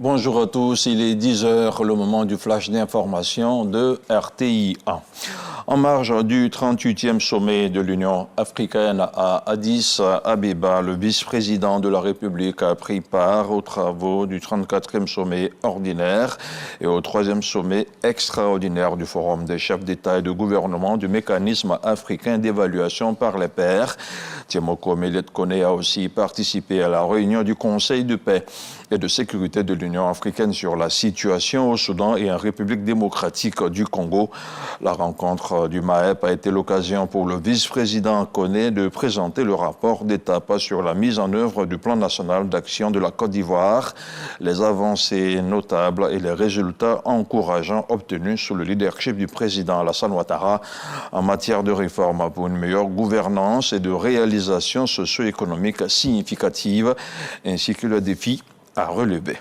Bonjour à tous, il est 10 h, le moment du flash d'information de RTI 1. En marge du 38e sommet de l'Union africaine à Addis Abeba, le vice-président de la République a pris part aux travaux du 34e sommet ordinaire et au 3e sommet extraordinaire du Forum des chefs d'État et de gouvernement du mécanisme africain d'évaluation par les pairs. Tiemoko Melet Kone a aussi participé à la réunion du Conseil de paix et de sécurité de l'Union africaine sur la situation au Soudan et en République démocratique du Congo. La rencontre du MAEP a été l'occasion pour le vice-président Kone de présenter le rapport d'étape sur la mise en œuvre du plan national d'action de la Côte d'Ivoire, les avancées notables et les résultats encourageants obtenus sous le leadership du président Alassane Ouattara en matière de réforme pour une meilleure gouvernance et de réalisation socio-économique significative, ainsi que le défi à relever.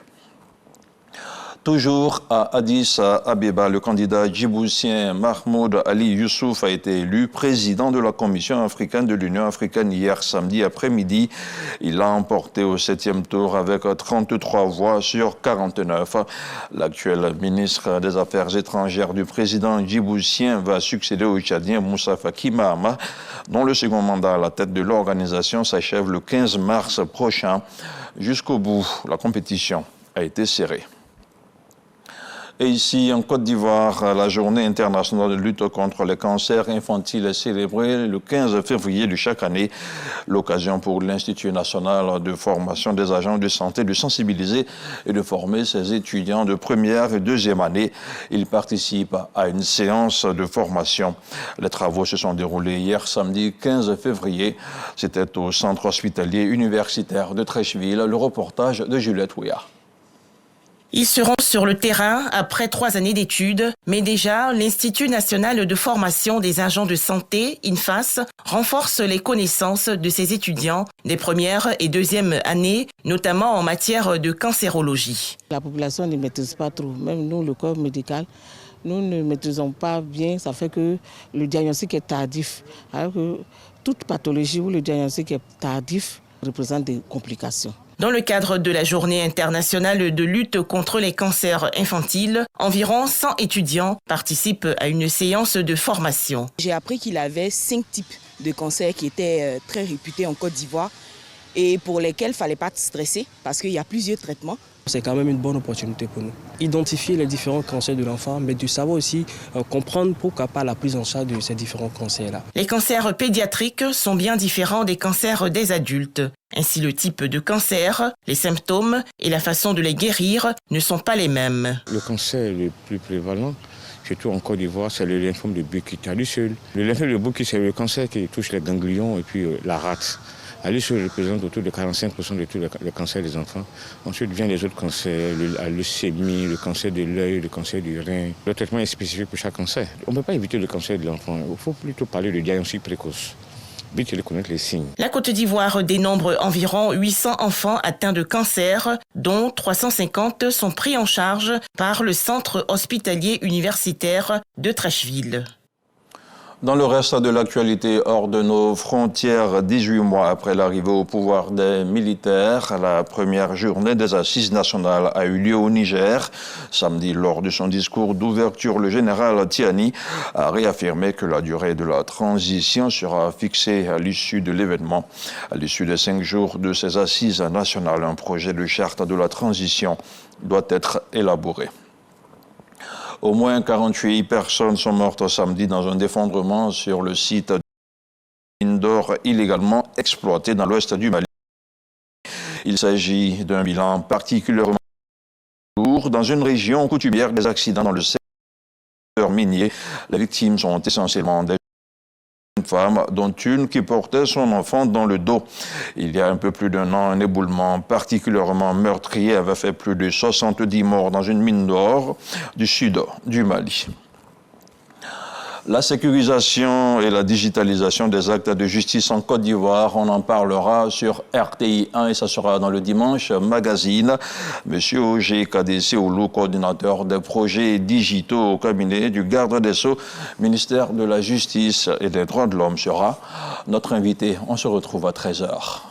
Toujours à Addis Abeba, le candidat djiboutien Mahmoud Ali Youssouf a été élu président de la Commission africaine de l'Union africaine hier samedi après-midi. Il l'a emporté au 7e tour avec 33 voix sur 49. L'actuel ministre des Affaires étrangères du président djiboutien va succéder au Tchadien Moussa Faki Mahama, dont le second mandat à la tête de l'organisation s'achève le 15 mars prochain. Jusqu'au bout, la compétition a été serrée. Et ici, en Côte d'Ivoire, la journée internationale de lutte contre les cancers infantiles est célébrée le 15 février de chaque année. L'occasion pour l'Institut national de formation des agents de santé de sensibiliser et de former ses étudiants de première et deuxième année. Ils participent à une séance de formation. Les travaux se sont déroulés hier samedi 15 février. C'était au centre hospitalier universitaire de Treichville. Le reportage de Juliette Ouya. Ils seront sur le terrain après 3 années d'études, mais déjà, l'Institut national de formation des agents de santé, INFAS, renforce les connaissances de ses étudiants des premières et deuxièmes années, notamment en matière de cancérologie. La population ne maîtrise pas trop, même nous, le corps médical, nous ne maîtrisons pas bien, ça fait que le diagnostic est tardif. Alors que toute pathologie où le diagnostic est tardif représente des complications. Dans le cadre de la Journée internationale de lutte contre les cancers infantiles, environ 100 étudiants participent à une séance de formation. J'ai appris qu'il avait 5 types de cancers qui étaient très réputés en Côte d'Ivoire et pour lesquels il ne fallait pas stresser parce qu'il y a plusieurs traitements. C'est quand même une bonne opportunité pour nous. Identifier les différents cancers de l'enfant, mais de savoir aussi comprendre pourquoi pas la prise en charge de ces différents cancers-là. Les cancers pédiatriques sont bien différents des cancers des adultes. Ainsi, le type de cancer, les symptômes et la façon de les guérir ne sont pas les mêmes. Le cancer le plus prévalent, surtout en Côte d'Ivoire, c'est le lymphome de Burkitt à lui seul. Le lymphome de Burkitt, c'est le cancer qui touche les ganglions et puis la rate. À lui seul représente autour de 45% de tout le cancer des enfants. Ensuite viennent les autres cancers, la leucémie, le cancer de l'œil, le cancer du rein. Le traitement est spécifique pour chaque cancer. On ne peut pas éviter le cancer de l'enfant. Il faut plutôt parler de diagnostic précoce. But de connaître les signes. La Côte d'Ivoire dénombre environ 800 enfants atteints de cancer, dont 350 sont pris en charge par le centre hospitalier universitaire de Treichville. Dans le reste de l'actualité hors de nos frontières, 18 mois après l'arrivée au pouvoir des militaires, la première journée des assises nationales a eu lieu au Niger. Samedi, lors de son discours d'ouverture, le général Tiani a réaffirmé que la durée de la transition sera fixée à l'issue de l'événement. À l'issue des 5 jours de ces assises nationales, un projet de charte de la transition doit être élaboré. Au moins 48 personnes sont mortes samedi dans un effondrement sur le site d'une mine d'or illégalement exploitée dans l'ouest du Mali. Il s'agit d'un bilan particulièrement lourd dans une région coutumière des accidents dans le secteur minier. Les victimes sont essentiellement des femmes, dont une qui portait son enfant dans le dos. Il y a un peu plus d'1 an, un éboulement particulièrement meurtrier avait fait plus de 70 morts dans une mine d'or du sud du Mali. La sécurisation et la digitalisation des actes de justice en Côte d'Ivoire, on en parlera sur RTI 1 et ça sera dans le Dimanche Magazine. Monsieur Ogé Kadessi Oulou, coordinateur des projets digitaux au cabinet du garde des Sceaux, ministère de la Justice et des Droits de l'Homme, sera notre invité. On se retrouve à 13 h.